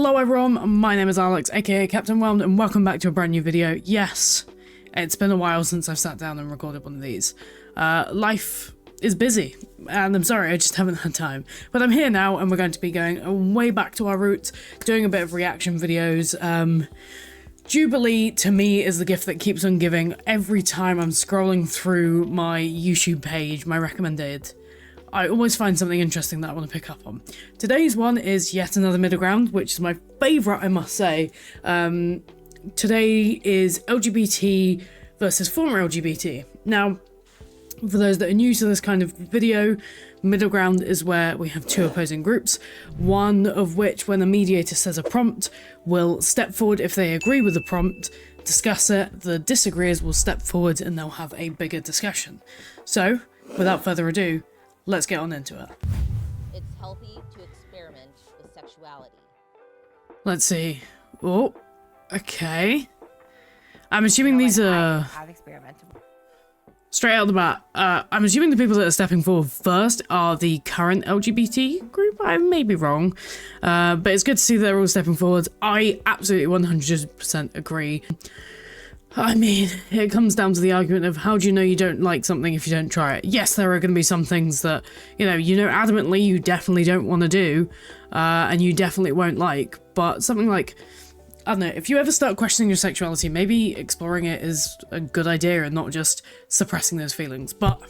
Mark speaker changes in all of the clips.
Speaker 1: Hello everyone, my name is Alex, aka Captain Whelmed, and welcome back to a brand new video. Yes, it's been a while since I've sat down and recorded one of these. Life is busy, and I'm sorry, I just haven't had time. But I'm here now, and we're going to be going way back to our roots, doing a bit of reaction videos. Jubilee, to me, is the gift that keeps on giving. Every time I'm scrolling through my YouTube page, my recommended, I always find something interesting that I want to pick up on. Today's one is yet another middle ground, which is my favourite, I must say. Today is LGBT versus former LGBT. Now, for those that are new to this kind of video, middle ground is where we have two opposing groups, one of which, when the mediator says a prompt, will step forward if they agree with the prompt, discuss it. The disagreeers will step forward and they'll have a bigger discussion. So, without further ado, let's get on into it.
Speaker 2: It's healthy to experiment with sexuality.
Speaker 1: Let's see. Oh, okay. I'm assuming these are...
Speaker 3: I've experimented.
Speaker 1: Straight out the bat, I'm assuming the people that are stepping forward first are the current LGBT group. I may be wrong, but it's good to see they're all stepping forward. I absolutely 100% agree. I mean, it comes down to the argument of how do you know you don't like something if you don't try it? Yes, there are going to be some things that, you know adamantly you definitely don't want to do, and you definitely won't like, but something like, I don't know, if you ever start questioning your sexuality, maybe exploring it is a good idea and not just suppressing those feelings, but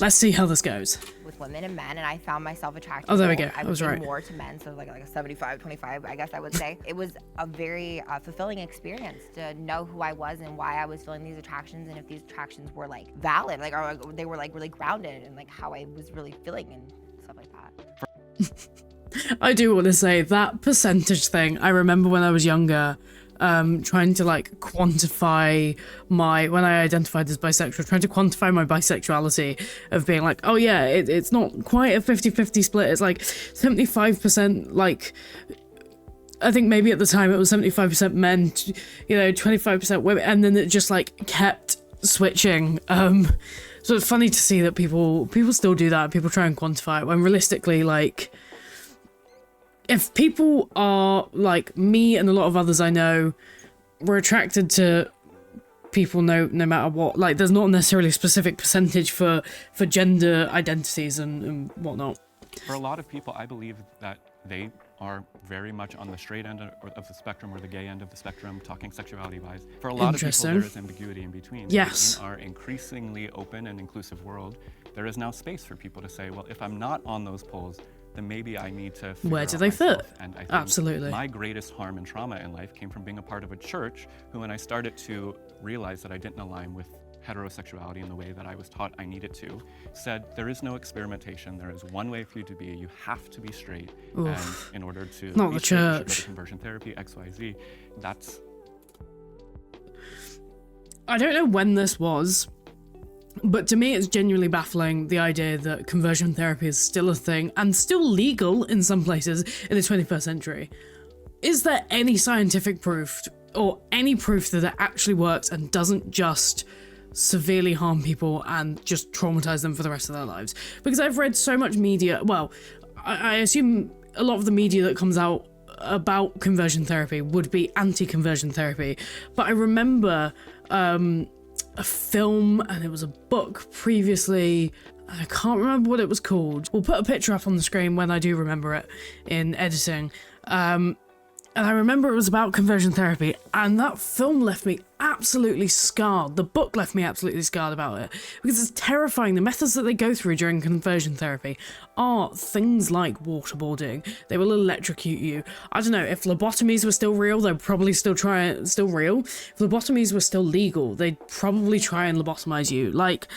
Speaker 1: let's see how this goes.
Speaker 3: With women and men, and I found myself attracted.
Speaker 1: Oh, there we go. I was right.
Speaker 3: More to men, so like a 75-25, I guess I would say. It was a very fulfilling experience to know who I was and why I was feeling these attractions, and if these attractions were like valid, like or they were like really grounded, and like how I was really feeling and stuff like that.
Speaker 1: I do want to say that percentage thing. I remember when I was younger, trying to like quantify when I identified as bisexual, trying to quantify my bisexuality of being like, oh yeah, it's not quite a 50-50 split. It's like 75%, like, I think maybe at the time it was 75% men, 25% women, and then it just like kept switching. So it's funny to see that people still do that. People try and quantify it when realistically, like, if people are like me and a lot of others I know, we're attracted to people no matter what. Like, there's not necessarily a specific percentage for gender identities and whatnot.
Speaker 4: For a lot of people, I believe that they are very much on the straight end of the spectrum or the gay end of the spectrum, talking sexuality-wise. For a lot of people, there is ambiguity in between.
Speaker 1: Yes.
Speaker 4: In our increasingly open and inclusive world, there is now space for people to say, well, if I'm not on those poles, then maybe I need to figure
Speaker 1: where
Speaker 4: out
Speaker 1: do they
Speaker 4: myself.
Speaker 1: fit?
Speaker 4: And I think
Speaker 1: absolutely.
Speaker 4: My greatest harm and trauma in life came from being a part of a church who, when I started to realize that I didn't align with heterosexuality in the way that I was taught I needed to, said there is no experimentation, there is one way for you to be, you have to be straight.
Speaker 1: Oof.
Speaker 4: And in order to
Speaker 1: not
Speaker 4: be
Speaker 1: the
Speaker 4: straight,
Speaker 1: church.
Speaker 4: you should go to conversion therapy, XYZ. That's...
Speaker 1: I don't know when this was, but to me, it's genuinely baffling, the idea that conversion therapy is still a thing and still legal in some places in the 21st century. Is there any scientific proof or any proof that it actually works and doesn't just severely harm people and just traumatize them for the rest of their lives? Because I've read so much media, well, I assume a lot of the media that comes out about conversion therapy would be anti-conversion therapy, but I remember a film, and it was a book previously, I can't remember what it was called. We'll put a picture up on the screen when I do remember it in editing. And I remember it was about conversion therapy, and that film left me absolutely scarred. The book left me absolutely scarred about it, because it's terrifying. The methods that they go through during conversion therapy are things like waterboarding. They will electrocute you. I don't know, if lobotomies were still real, they'd probably still real. If lobotomies were still legal, they'd probably try and lobotomize you. Like,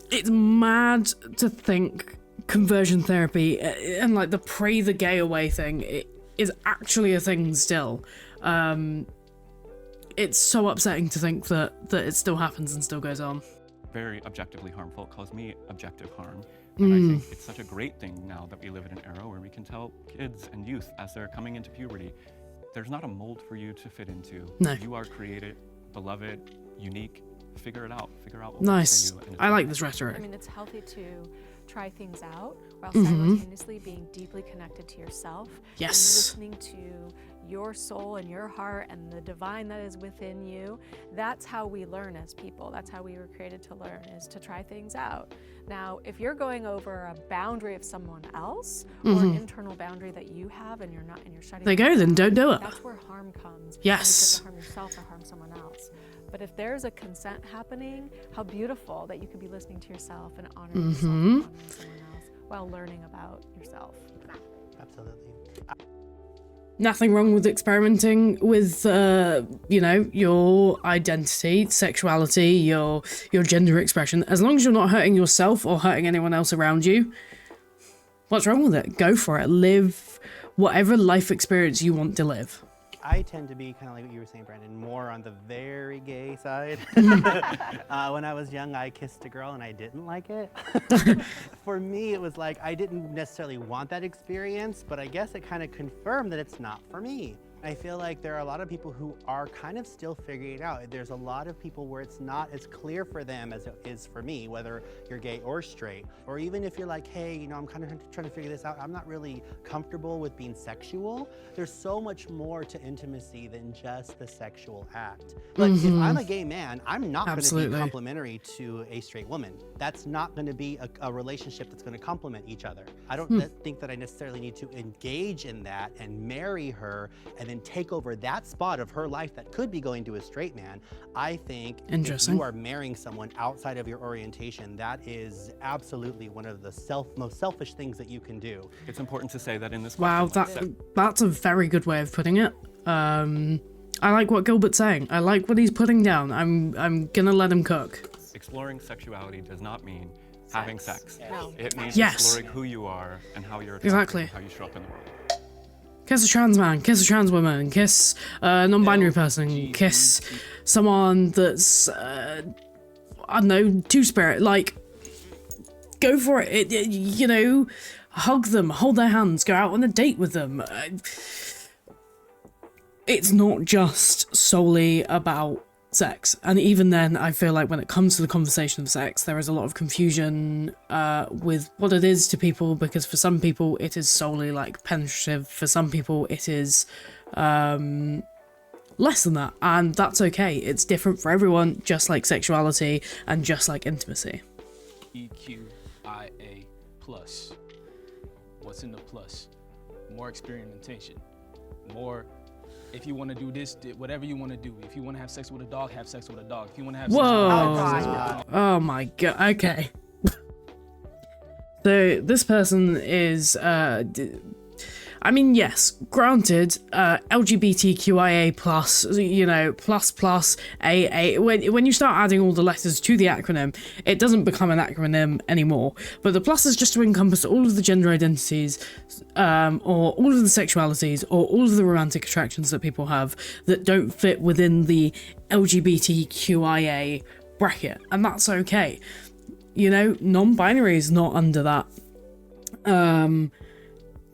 Speaker 1: it's mad to think conversion therapy and like the pray the gay away thing, is actually a thing still. It's so upsetting to think that it still happens and still goes on.
Speaker 4: Very objectively harmful. It caused me objective harm. And I think it's such a great thing now that we live in an era where we can tell kids and youth as they're coming into puberty, there's not a mold for you to fit into.
Speaker 1: No.
Speaker 4: You are created, beloved, unique. Figure it out. Figure out what
Speaker 1: nice.
Speaker 4: works for you.
Speaker 1: I like this rhetoric.
Speaker 5: I mean, it's healthy to try things out while simultaneously being deeply connected to yourself.
Speaker 1: Yes.
Speaker 5: And listening to your soul and your heart and the divine that is within you. That's how we learn as people. That's how we were created to learn, is to try things out. Now, if you're going over a boundary of someone else or an internal boundary that you have and you're shutting
Speaker 1: There you go, then don't do it.
Speaker 5: that's where harm comes.
Speaker 1: Yes.
Speaker 5: And you could harm yourself or harm someone else. But if there's a consent happening, how beautiful that you could be listening to yourself and honoring yourself and honoring someone else while learning about yourself.
Speaker 6: Absolutely.
Speaker 1: Nothing wrong with experimenting with, you know, your identity, sexuality, your gender expression, as long as you're not hurting yourself or hurting anyone else around you. What's wrong with it? Go for it. Live whatever life experience you want to live.
Speaker 6: I tend to be kind of like what you were saying, Brandon, more on the very gay side. When I was young, I kissed a girl and I didn't like it. For me, it was like I didn't necessarily want that experience, but I guess it kind of confirmed that it's not for me. I feel like there are a lot of people who are kind of still figuring it out. There's a lot of people where it's not as clear for them as it is for me, whether you're gay or straight. Or even if you're like, hey, you know, I'm kind of trying to figure this out. I'm not really comfortable with being sexual. There's so much more to intimacy than just the sexual act. Like, if I'm a gay man, I'm not going to be complimentary to a straight woman. That's not going to be a relationship that's going to complement each other. I don't think that I necessarily need to engage in that and marry her and then take over that spot of her life that could be going to a straight man. I think if you are marrying someone outside of your orientation, that is absolutely one of the most selfish things that you can do.
Speaker 4: It's important to say that in this
Speaker 1: Wow, that's a very good way of putting it. I like what Gilbert's saying. I like what he's putting down. I'm gonna let him cook.
Speaker 4: Exploring sexuality does not mean having sex.
Speaker 5: No.
Speaker 4: It means exploring who you are and how you're attractive and how you show up in the world.
Speaker 1: Kiss a trans man, kiss a trans woman, kiss a non-binary person, kiss someone that's, I don't know, two-spirit. Like, go for it. You know, hug them, hold their hands, go out on a date with them. It's not just solely about sex. And even then, I feel like when it comes to the conversation of sex, there is a lot of confusion with what it is to people, because for some people it is solely like penetrative, for some people it is less than that, and that's okay. It's different for everyone, just like sexuality and just like intimacy.
Speaker 7: EQIA plus. What's in the plus? More experimentation. More, if you want to do this, whatever you want to do. If you want to have sex with a dog, have sex with a dog. If you want to have sex with a dog,
Speaker 1: oh my god, okay. So this person is I mean, yes, granted, LGBTQIA plus, you know, plus, AA, when you start adding all the letters to the acronym, it doesn't become an acronym anymore. But the plus is just to encompass all of the gender identities, or all of the sexualities, or all of the romantic attractions that people have that don't fit within the LGBTQIA bracket. And that's okay. You know, non-binary is not under that.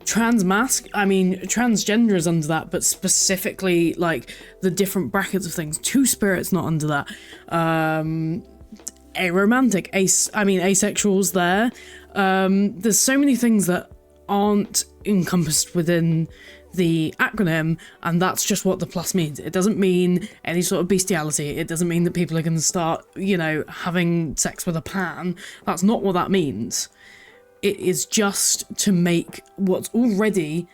Speaker 1: Transgender is under that, but specifically like the different brackets of things. Two-spirit's not under that. Aromantic, asexual's there. There's so many things that aren't encompassed within the acronym, and that's just what the plus means. It doesn't mean any sort of bestiality. It doesn't mean that people are going to start, you know, having sex with a pan. That's not what that means. It is just to make what's already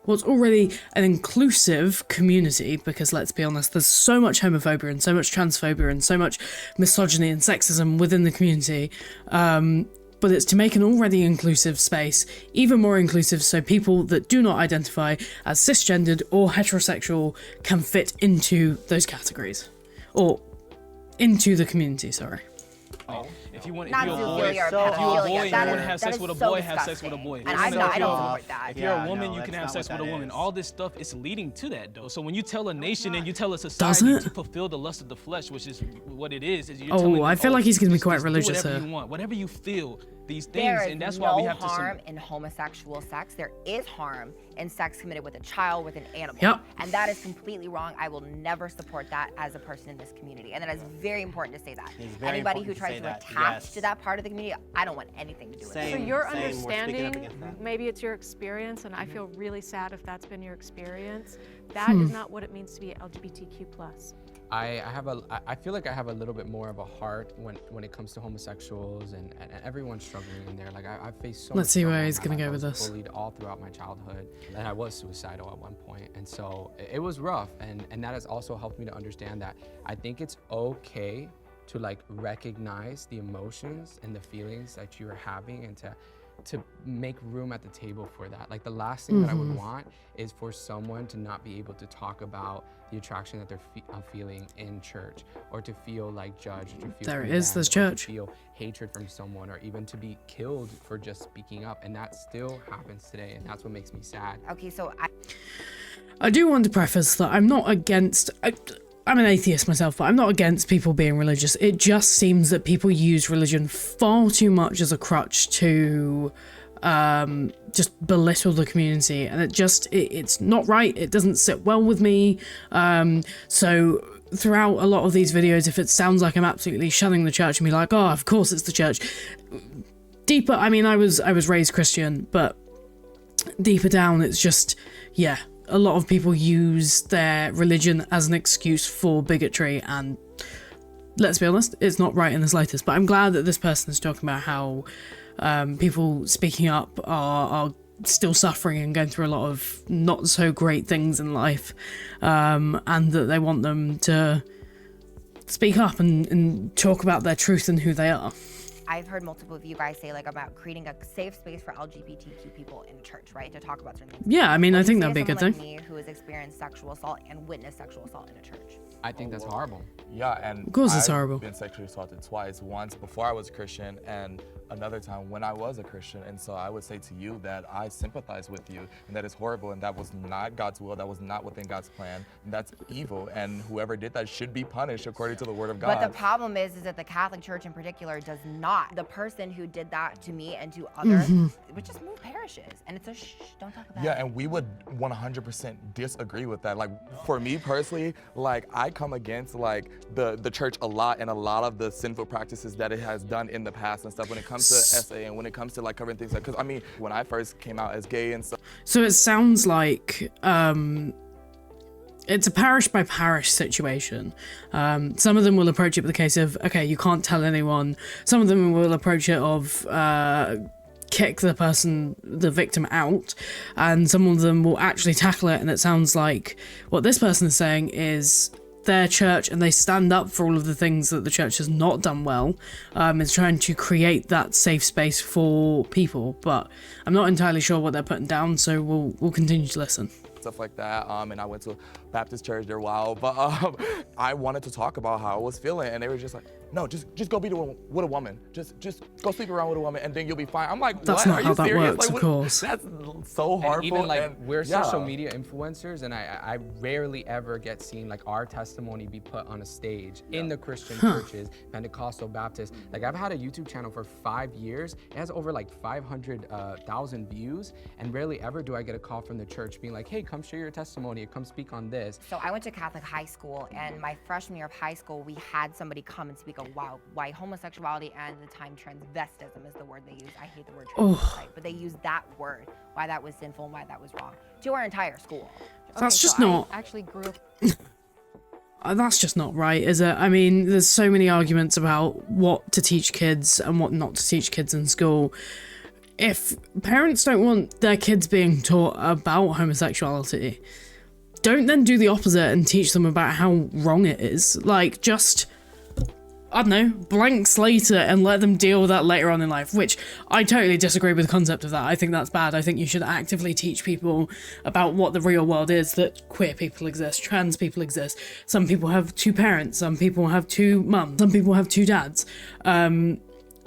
Speaker 1: an inclusive community, because let's be honest, there's so much homophobia and so much transphobia and so much misogyny and sexism within the community, but it's to make an already inclusive space even more inclusive, so people that do not identify as cisgendered or heterosexual can fit into those categories, or into the community, sorry.
Speaker 7: if you're a boy,
Speaker 3: Not
Speaker 7: and
Speaker 3: zoophilia or
Speaker 7: you
Speaker 3: pedophilia.
Speaker 7: want
Speaker 3: That
Speaker 7: to
Speaker 3: is-
Speaker 7: have
Speaker 3: that
Speaker 7: sex
Speaker 3: is
Speaker 7: with a
Speaker 3: so
Speaker 7: boy, have sex with a
Speaker 3: disgusting.
Speaker 7: boy.
Speaker 3: And
Speaker 7: If
Speaker 3: I
Speaker 7: you're-
Speaker 3: don't support that.
Speaker 7: If you're a
Speaker 6: Yeah,
Speaker 7: woman,
Speaker 6: no,
Speaker 7: you can
Speaker 6: that's
Speaker 7: have
Speaker 6: not
Speaker 7: sex
Speaker 6: what
Speaker 7: with a
Speaker 6: that
Speaker 7: woman.
Speaker 6: is.
Speaker 7: All this stuff is leading to that, though. So when you tell a nation and you tell a
Speaker 1: Does
Speaker 7: society
Speaker 1: it?
Speaker 7: to fulfill the lust of the flesh, which is what it is you're
Speaker 1: Oh,
Speaker 7: telling them,
Speaker 1: I feel like he's gonna be quite
Speaker 7: just do
Speaker 1: religious
Speaker 7: whatever
Speaker 1: here.
Speaker 7: you want, whatever you feel, these things,
Speaker 3: There is
Speaker 7: and that's
Speaker 3: no
Speaker 7: why we have to.
Speaker 3: harm in homosexual sex. There is harm in sex committed with a child, with an animal.
Speaker 1: Yep.
Speaker 3: And that is completely wrong. I will never support that as a person in this community. And that is very important to say that.
Speaker 6: It's very
Speaker 3: Anybody who
Speaker 6: important to
Speaker 3: tries
Speaker 6: say
Speaker 3: to
Speaker 6: that,
Speaker 3: attach
Speaker 6: yes.
Speaker 3: to that part of the community, I don't want anything to do with
Speaker 6: Same.
Speaker 3: it.
Speaker 5: So your
Speaker 6: We're speaking up
Speaker 5: understanding,
Speaker 6: against that.
Speaker 5: maybe it's your experience, and I feel really sad if that's been your experience. That
Speaker 1: Hmm.
Speaker 5: is not what it means to be LGBTQ+.
Speaker 8: I feel like I have a little bit more of a heart when it comes to homosexuals and everyone struggling in there. Like I faced so much
Speaker 1: Let's see where
Speaker 8: struggle
Speaker 1: he's
Speaker 8: in my
Speaker 1: gonna
Speaker 8: life.
Speaker 1: go
Speaker 8: I
Speaker 1: with
Speaker 8: was
Speaker 1: this.
Speaker 8: bullied all throughout my childhood, and I was suicidal at one point, and so it was rough. And that has also helped me to understand that I think it's okay to like recognize the emotions and the feelings that you're having, and to make room at the table for that. Like the last thing that I would want is for someone to not be able to talk about the attraction that they're feeling in church, or to feel like judged, or to feel
Speaker 1: There it is,
Speaker 8: condemned,
Speaker 1: there's
Speaker 8: or
Speaker 1: church.
Speaker 8: to feel hatred from someone, or even to be killed for just speaking up. And that still happens today, and that's what makes me sad.
Speaker 3: Okay, so
Speaker 1: I do want to preface that I'm not against. I'm an atheist myself, but I'm not against people being religious. It just seems that people use religion far too much as a crutch to just belittle the community, and it's not right. It doesn't sit well with me. So throughout a lot of these videos, if it sounds like I'm absolutely shunning the church and be like, oh, of course it's the church. Deeper, I mean, I was raised Christian, but deeper down, it's just, yeah, a lot of people use their religion as an excuse for bigotry, and let's be honest, it's not right in the slightest. But I'm glad that this person is talking about how people speaking up are still suffering and going through a lot of not so great things in life, and that they want them to speak up and talk about their truth and who they are.
Speaker 3: I've heard multiple of you guys say like about creating a safe space for LGBTQ people in church, right? To talk about certain things.
Speaker 1: Yeah, I mean,
Speaker 3: What
Speaker 1: I
Speaker 3: do
Speaker 1: think
Speaker 3: you
Speaker 1: that'd be
Speaker 3: say
Speaker 1: a
Speaker 3: to
Speaker 1: good
Speaker 3: someone
Speaker 1: thing.
Speaker 3: like me who has experienced sexual assault and witnessed sexual assault in a church?
Speaker 8: I think that's horrible.
Speaker 9: Yeah, and
Speaker 1: Of course it's
Speaker 9: I've
Speaker 1: horrible.
Speaker 9: been sexually assaulted twice. Once before I was a Christian, and another time when I was a Christian. And so I would say to you that I sympathize with you, and that is horrible, and that was not God's will. That was not within God's plan. And that's evil, and whoever did that should be punished according to the Word of God.
Speaker 3: But the problem is that the Catholic Church in particular does not. The person who did that to me and to others would just move parishes, and it's a shh, don't talk about it.
Speaker 9: Yeah, and we would 100% disagree with that. Like, for me personally, like, I come against, like, the church a lot, and a lot of the sinful practices that it has done in the past and stuff when it comes to SA and when it comes to, like, covering things like, because, I mean, when I first came out as gay and stuff.
Speaker 1: So it sounds like it's a parish by parish situation. Some of them will approach it with the case of, okay, you can't tell anyone. Some of them will approach it of kick the victim out, and some of them will actually tackle it. And it sounds like what this person is saying is their church, and they stand up for all of the things that the church has not done well, is trying to create that safe space for people. But I'm not entirely sure what they're putting down, so we'll continue to listen.
Speaker 9: Stuff like that, and I went to a Baptist church there a while, but I wanted to talk about how I was feeling, and they were just like, no, just go be with a woman, just go sleep around with a woman, and then you'll be fine. I'm like,
Speaker 1: That's
Speaker 9: what?
Speaker 1: not
Speaker 9: Are
Speaker 1: how
Speaker 9: you
Speaker 1: that
Speaker 9: serious?
Speaker 1: works,
Speaker 9: Like,
Speaker 1: of course.
Speaker 9: That's so harmful.
Speaker 8: And even like
Speaker 9: and,
Speaker 8: we're
Speaker 9: yeah.
Speaker 8: social media influencers, and I rarely ever get seen like our testimony be put on a stage in the Christian churches, Pentecostal, Baptist. Like I've had a YouTube channel for 5 years. It has over like 500,000 views, and rarely ever do I get a call from the church being like, hey, come share your testimony, or come speak on this.
Speaker 3: So I went to Catholic high school, and my freshman year of high school, we had somebody come and speak on why homosexuality and the time transvestism is the word they use. I hate the word transvestite, but they use that word, why that was sinful and why that was wrong, to our entire school.
Speaker 1: That's just
Speaker 5: I
Speaker 1: not.
Speaker 5: actually grew up
Speaker 1: That's just not right, is it? I mean, there's so many arguments about what to teach kids and what not to teach kids in school. If parents don't want their kids being taught about homosexuality, don't then do the opposite and teach them about how wrong it is. Like, just, I don't know, blank slate it and let them deal with that later on in life, which I totally disagree with the concept of that. I think that's bad. I think you should actively teach people about what the real world is, that queer people exist, trans people exist. Some people have two parents, some people have two mums, some people have two dads.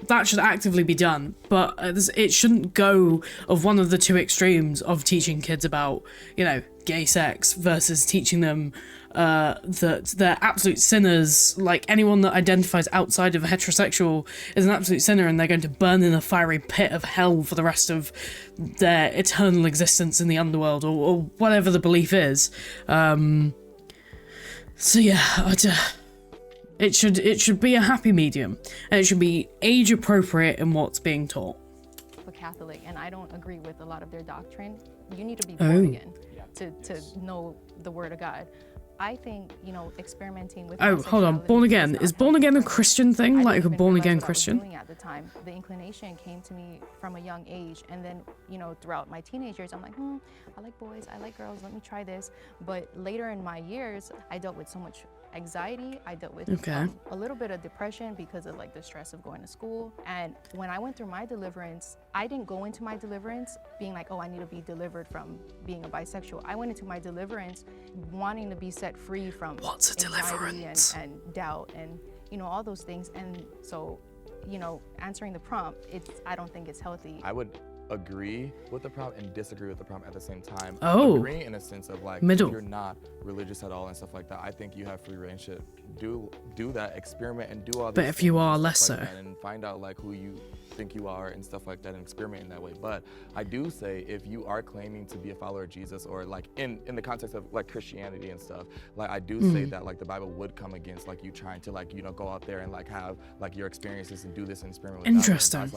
Speaker 1: that should actively be done, but it shouldn't go of one of the two extremes of teaching kids about, you know, gay sex versus teaching them that they're absolute sinners. Like, anyone that identifies outside of heterosexual is an absolute sinner, and they're going to burn in a fiery pit of hell for the rest of their eternal existence in the underworld, or whatever the belief is. So yeah, it should be a happy medium, and it should be age appropriate in what's being taught.
Speaker 10: A Catholic, and I don't agree with a lot of their doctrine. You need to be born again to know the Word of God. I think, you know, experimenting with.
Speaker 1: Oh, hold on. Born again. Is born again a Christian thing? Like a born again Christian?
Speaker 10: At the time, the inclination came to me from a young age, and then, you know, throughout my teenage years, I'm like, I like boys, I like girls. Let me try this. But later in my years, I dealt with so much anxiety. I dealt with a little bit of depression because of like the stress of going to school. And when I went through my deliverance, I didn't go into my deliverance being like, oh, I need to be delivered from being a bisexual. I went into my deliverance wanting to be set free from
Speaker 1: what's a deliverance
Speaker 10: and doubt and, you know, all those things. And so, you know, answering the prompt, I don't think it's healthy.
Speaker 9: I would agree with the prompt and disagree with the prompt at the same time.
Speaker 1: Oh.
Speaker 9: Agreeing in a sense of like,
Speaker 1: middle.
Speaker 9: If you're not religious at all and stuff like that, I think you have free reign to do that, experiment and do all.
Speaker 1: But if you are less so,
Speaker 9: and find out like who you think you are and stuff like that, and experiment in that way. But I do say, if you are claiming to be a follower of Jesus, or like in the context of like Christianity and stuff, like I do say that like the Bible would come against like you trying to like, you know, go out there and like have like your experiences and do this and experiment with
Speaker 1: interesting.
Speaker 9: God.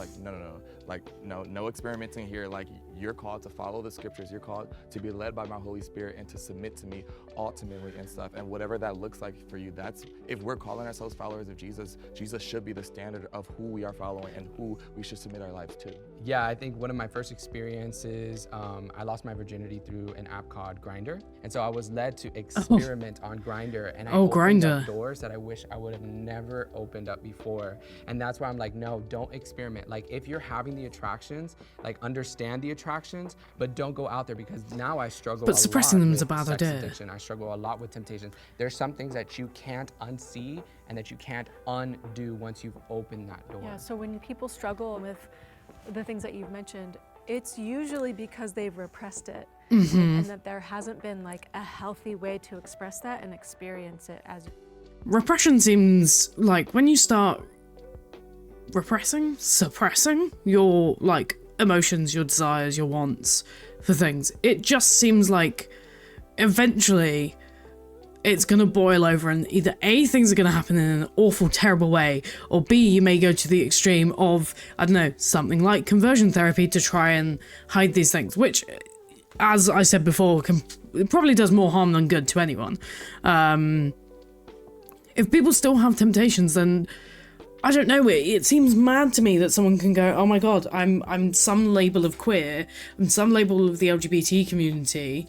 Speaker 9: Like no experimenting here. Like, you're called to follow the scriptures. You're called to be led by my Holy Spirit and to submit to me ultimately and stuff. And whatever that looks like for you, that's, if we're calling ourselves followers of Jesus, Jesus should be the standard of who we are following and who we should submit our lives to.
Speaker 8: Yeah, I think one of my first experiences, I lost my virginity through an app called Grindr. And so I was led to experiment on Grindr, and I opened up doors that I wish I would have never opened up before. And that's why I'm like, no, don't experiment. Like, if you're having the attractions, like, understand the attractions, but don't go out there, because now I struggle
Speaker 1: But
Speaker 8: a
Speaker 1: suppressing
Speaker 8: lot
Speaker 1: them
Speaker 8: with
Speaker 1: is a bad
Speaker 8: sex
Speaker 1: idea.
Speaker 8: addiction. I struggle a lot with temptation. There's some things that you can't unsee and that you can't undo once you've opened that door.
Speaker 5: Yeah, so when people struggle with the things that you've mentioned, it's usually because they've repressed it, and that there hasn't been like a healthy way to express that and experience it as.
Speaker 1: Repression seems like when you start suppressing your like emotions, your desires, your wants for things, it just seems like eventually it's gonna boil over, and either A, things are gonna happen in an awful, terrible way, or B, you may go to the extreme of, I don't know, something like conversion therapy to try and hide these things, which, as I said before, it probably does more harm than good to anyone. If people still have temptations, then I don't know, it seems mad to me that someone can go, oh my god, I'm some label of queer, I'm some label of the LGBT community,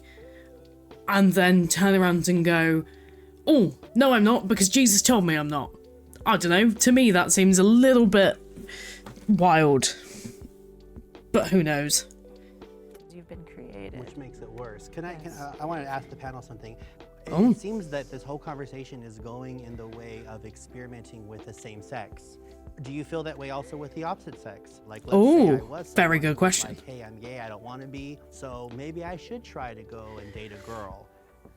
Speaker 1: and then turn around and go, oh, no, I'm not, because Jesus told me I'm not. I don't know, to me that seems a little bit wild. But who knows?
Speaker 5: You've been created.
Speaker 6: Which makes it worse. I wanted to ask the panel something.
Speaker 1: Oh.
Speaker 6: It seems that this whole conversation is going in the way of experimenting with the same sex. Do you feel that way also with the opposite sex? Like, let's say I was
Speaker 1: very
Speaker 6: someone
Speaker 1: good
Speaker 6: who's
Speaker 1: question.
Speaker 6: like, hey, I'm gay, I don't want to be, so maybe I should try to go and date a girl.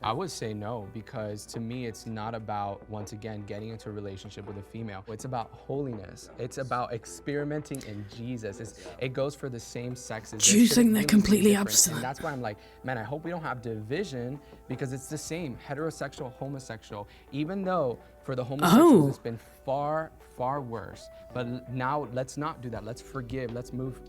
Speaker 8: I would say no, because to me, it's not about, once again, getting into a relationship with a female. It's about holiness. It's about experimenting in Jesus. It goes for the same sexes.
Speaker 1: Do you think they're
Speaker 8: really
Speaker 1: completely
Speaker 8: different.
Speaker 1: abstinent?
Speaker 8: And that's why I'm like, man, I hope we don't have division, because it's the same, heterosexual, homosexual, even though for the homosexuals, it's been far, far worse. But now let's not do that. Let's forgive. Let's move.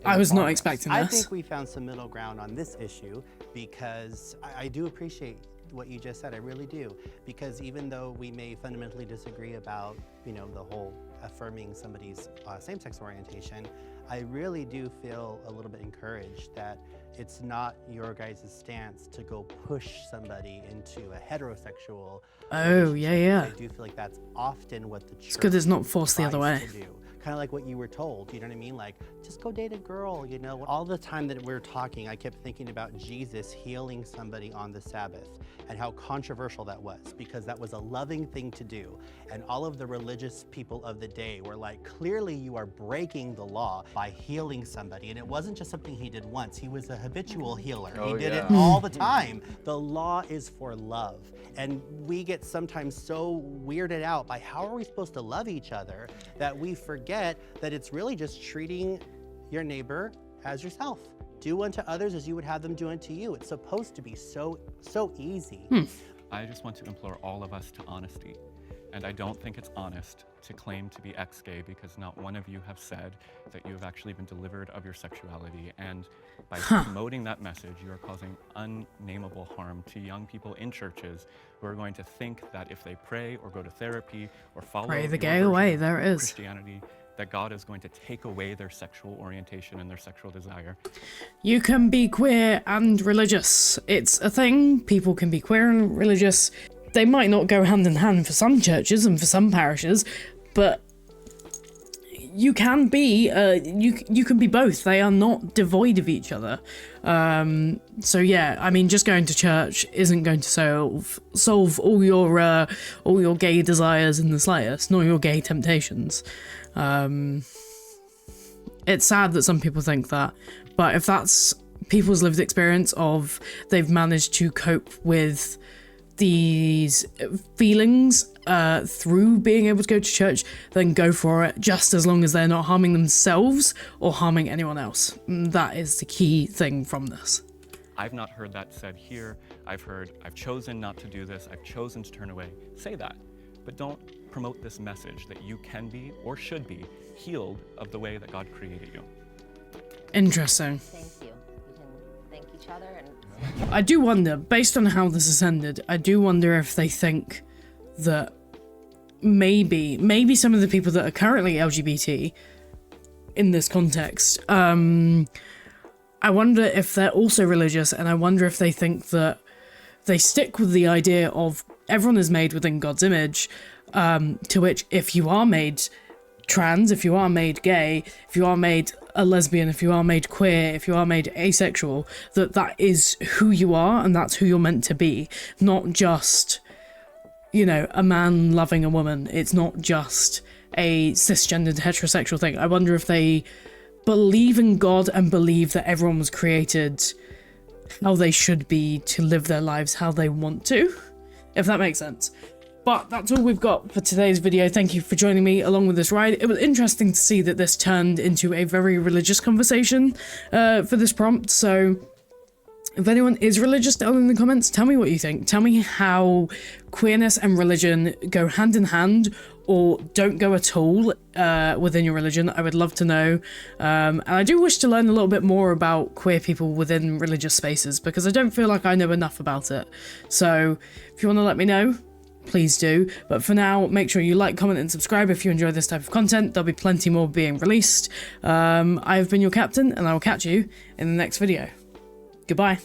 Speaker 1: I was not expecting this.
Speaker 6: I think we found some middle ground on this issue, because I do appreciate what you just said. I really do, because even though we may fundamentally disagree about, you know, the whole affirming somebody's same-sex orientation, I really do feel a little bit encouraged that it's not your guys' stance to go push somebody into a heterosexual relationship. I do feel like that's often what the church
Speaker 1: It's good it's not forced the other
Speaker 6: tries
Speaker 1: way.
Speaker 6: to do. kind of like what you were told, you know what I mean? Like, just go date a girl, you know? All the time that we were talking, I kept thinking about Jesus healing somebody on the Sabbath and how controversial that was, because that was a loving thing to do. And all of the religious people of the day were like, clearly you are breaking the law by healing somebody. And it wasn't just something he did once, he was a habitual healer. He did it all the time. The law is for love. And we get sometimes so weirded out by how are we supposed to love each other that we forget that it's really just treating your neighbor as yourself. Do unto others as you would have them do unto you. It's supposed to be so easy.
Speaker 4: I just want to implore all of us to honesty. And I don't think it's honest to claim to be ex-gay because not one of you have said that you have actually been delivered of your sexuality. And by promoting that message, you are causing unnameable harm to young people in churches who are going to think that if they pray or go to therapy or follow
Speaker 1: Pray the
Speaker 4: your
Speaker 1: gay
Speaker 4: version
Speaker 1: away,
Speaker 4: of
Speaker 1: there it is.
Speaker 4: Christianity, that God is going to take away their sexual orientation and their sexual desire.
Speaker 1: You can be queer and religious. It's a thing. People can be queer and religious. They might not go hand in hand for some churches and for some parishes, but you can be you can be both. They are not devoid of each other. So yeah, I mean, just going to church isn't going to solve all your gay desires in the slightest, nor your gay temptations. It's sad that some people think that, but if that's people's lived experience of they've managed to cope with these feelings through being able to go to church, then go for it, just as long as they're not harming themselves or harming anyone else. That is the key thing from this.
Speaker 4: I've not heard that said here. I've heard, I've chosen not to do this, I've chosen to turn away. Say that, but don't promote this message that you can be or should be healed of the way that God created you.
Speaker 1: Interesting.
Speaker 2: Thank you. We can thank each other and
Speaker 1: I do wonder, based on how this has ended, I do wonder if they think that maybe some of the people that are currently LGBT in this context, I wonder if they're also religious, and I wonder if they think that they stick with the idea of everyone is made within God's image, to which if you are made trans, if you are made gay, if you are made a lesbian, if you are made queer, if you are made asexual, that is who you are and that's who you're meant to be. Not just, you know, a man loving a woman. It's not just a cisgendered heterosexual thing. I wonder if they believe in God and believe that everyone was created how they should be to live their lives how they want to, if that makes sense. But that's all we've got for today's video. Thank you for joining me along with this ride. It was interesting to see that this turned into a very religious conversation for this prompt. So if anyone is religious down in the comments, tell me what you think. Tell me how queerness and religion go hand in hand or don't go at all within your religion. I would love to know. And I do wish to learn a little bit more about queer people within religious spaces because I don't feel like I know enough about it. So if you want to let me know, please do. But for now, make sure you like, comment, and subscribe if you enjoy this type of content. There'll be plenty more being released. I've been your captain, and I will catch you in the next video. Goodbye.